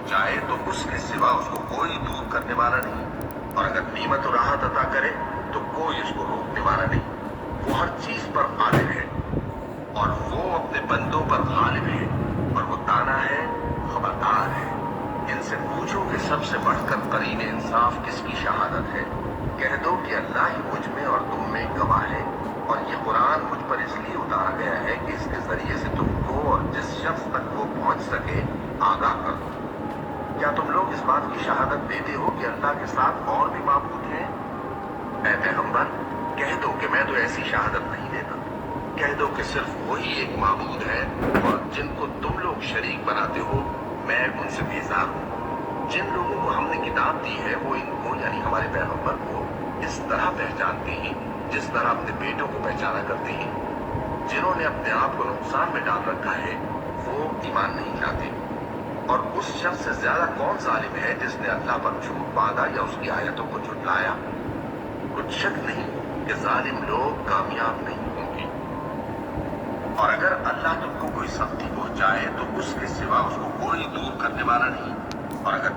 पहुंचाए तो उसके सिवा उसको कोई दूर करने वाला नहीं, और अगर नेमत और राहत अता करे तो कोई उसको रोकने वाला नहीं। वो हर चीज पर कादिर है और वो अपने बंदों पर गालिब है, और वो दाना है, खबरदार है। इनसे पूछो कि सबसे बढ़कर करीन इंसाफ किसकी शहादत है। कह दो कि अल्लाह ही मुझ में और तुम में गवाह है, और ये कुरान मुझ पर इसलिए उतारा गया है कि इसके जरिए से तुमको और जिस शख्स तक वो पहुंच सके आगाह कर दो। क्या तुम लोग इस बात की शहादत देते हो कि अल्लाह के साथ और भी माबूद हैं? ऐ पैगंबर, कह दो कि मैं तो ऐसी शहादत नहीं देता। कह दो कि सिर्फ वही एक माबूद है, और जिनको तुम लोग शरीक बनाते हो मैं उनसे बेजार हूँ। जिन लोगों को हमने किताब दी है वो इनको यानी हमारे पैगंबर को इस तरह पहचानते हैं जिस तरह अपने बेटों को पहचाना करते हैं। जिन्होंने अपने आप को नुकसान में डाल रखा है वो ईमान नहीं लाते। और उस शख्स से ज्यादा कौन जालिम है जिसने अल्लाह पर झूठ बांधा या उसकी आयतों को झुटलाया। कुछ शक नहीं कि जालिम लोग कामयाब नहीं होंगे। और अगर अल्लाह तुमको कोई सख्ती पहुंचाए तो उसके सिवा उसको कोई दूर करने वाला नहीं, और अगर